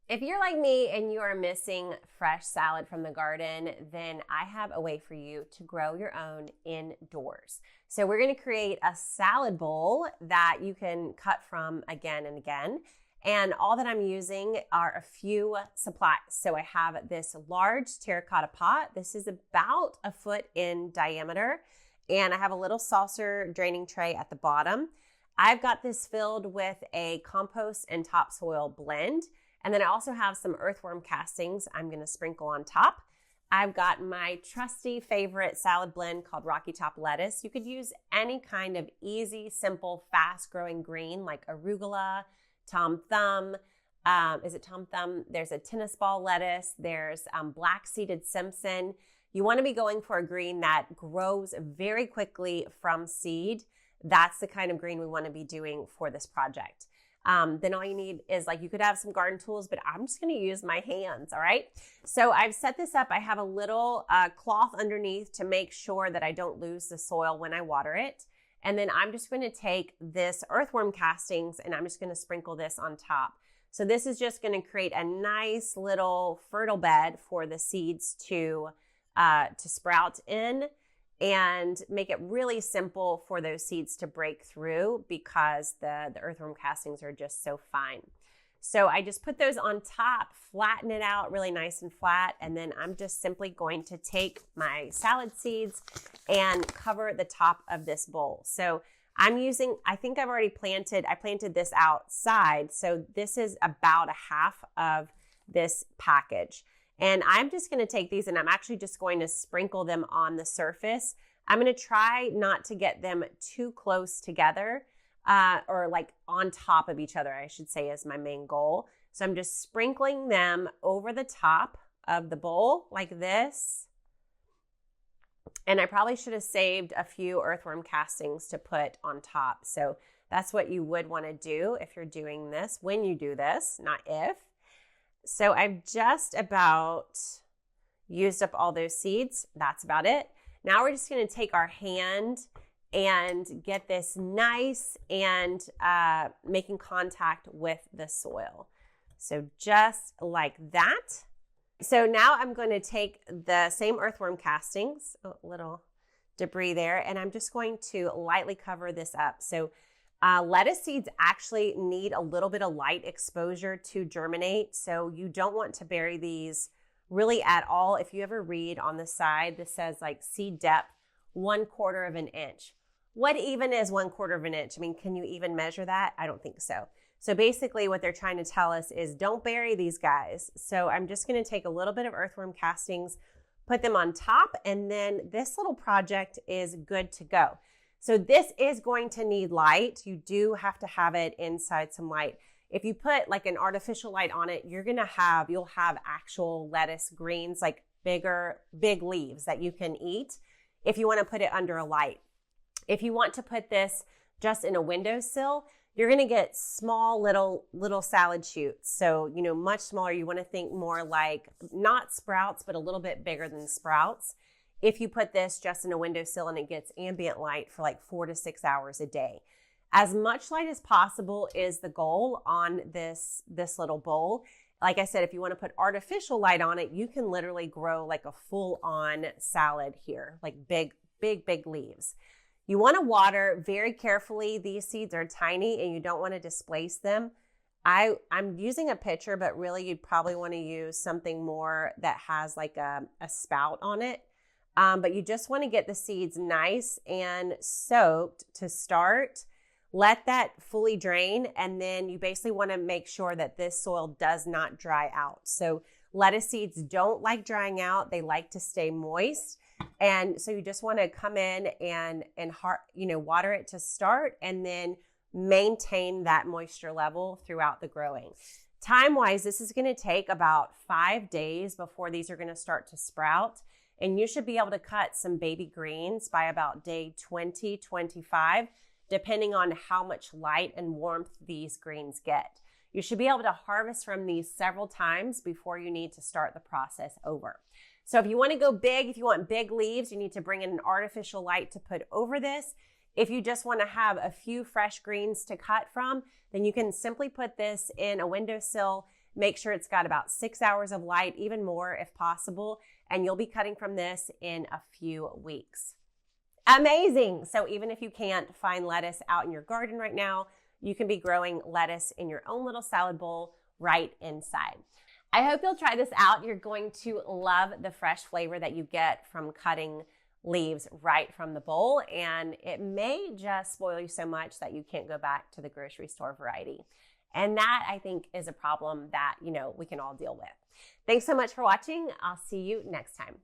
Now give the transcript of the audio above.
If you're like me and you are missing fresh salad from the garden, then I have a way for you to grow your own indoors. So we're going to create a salad bowl that you can cut from again and again. And all that I'm using are a few supplies. So I have this large terracotta pot. This is about a foot in diameter. And I have a little saucer draining tray at the bottom. I've got this filled with a compost and topsoil blend. And then I also have some earthworm castings I'm going to sprinkle on top. I've got my trusty favorite salad blend called Rocky Top lettuce. You could use any kind of easy, simple, fast-growing green like arugula, Tom Thumb. Is it Tom Thumb? There's a tennis ball lettuce. There's black-seeded Simpson. You want to be going for a green that grows very quickly from seed. That's the kind of green we want to be doing for this project. Then all you need is you could have some garden tools, but I'm just going to use my hands. All right. So I've set this up. I have a little cloth underneath to make sure that I don't lose the soil when I water it. And then I'm just going to take this earthworm castings and I'm just going to sprinkle this on top. So this is just going to create a nice little fertile bed for the seeds to sprout in, and make it really simple for those seeds to break through because the earthworm castings are just so fine. So I just put those on top, flatten it out really nice and flat, and then I'm just simply going to take my salad seeds and cover the top of this bowl. So I'm using, I think I've already planted this outside, so this is about a half of this package. And I'm just going to take these and I'm actually just going to sprinkle them on the surface. I'm going to try not to get them too close together or on top of each other, I should say, is my main goal. So I'm just sprinkling them over the top of the bowl like this. And I probably should have saved a few earthworm castings to put on top. So that's what you would want to do if you're doing this, when you do this, not if. So I've just about used up all those seeds. That's about it. Now we're just going to take our hand and get this nice and making contact with the soil. So just like that. So now I'm going to take the same earthworm castings, a little debris there, and I'm just going to lightly cover this up. So lettuce seeds actually need a little bit of light exposure to germinate, so you don't want to bury these really at all. If you ever read on the side, this says seed depth 1/4 of an inch. What even is 1/4 of an inch? I mean, can you even measure that? I don't think so. So basically what they're trying to tell us is don't bury these guys. So I'm just going to take a little bit of earthworm castings, put them on top, and then this little project is good to go. So this is going to need light. You do have to have it inside some light. If you put an artificial light on it, you'll have actual lettuce greens, big leaves that you can eat if you want to put it under a light. If you want to put this just in a windowsill, you're going to get small little salad shoots. So, much smaller. You want to think more not sprouts, but a little bit bigger than sprouts. If you put this just in a windowsill and it gets ambient light for 4 to 6 hours a day. As much light as possible is the goal on this little bowl. Like I said, if you want to put artificial light on it, you can literally grow a full-on salad here, big leaves. You want to water very carefully. These seeds are tiny and you don't want to displace them. I'm using a pitcher, but really you'd probably want to use something more that has a spout on it. But you just want to get the seeds nice and soaked to start. Let that fully drain, and then you basically want to make sure that this soil does not dry out. So lettuce seeds don't like drying out. They like to stay moist. And so you just want to come in and water it to start, and then maintain that moisture level throughout the growing. Time-wise, this is going to take about 5 days before these are going to start to sprout. And you should be able to cut some baby greens by about day 20, 25, depending on how much light and warmth these greens get. You should be able to harvest from these several times before you need to start the process over. So if you want to go big, if you want big leaves, you need to bring in an artificial light to put over this. If you just want to have a few fresh greens to cut from, then you can simply put this in a windowsill. Make sure it's got about 6 hours of light, even more if possible, and you'll be cutting from this in a few weeks. Amazing! So even if you can't find lettuce out in your garden right now, you can be growing lettuce in your own little salad bowl right inside. I hope you'll try this out. You're going to love the fresh flavor that you get from cutting leaves right from the bowl, and it may just spoil you so much that you can't go back to the grocery store variety. And that, I think, is a problem that, we can all deal with. Thanks so much for watching. I'll see you next time.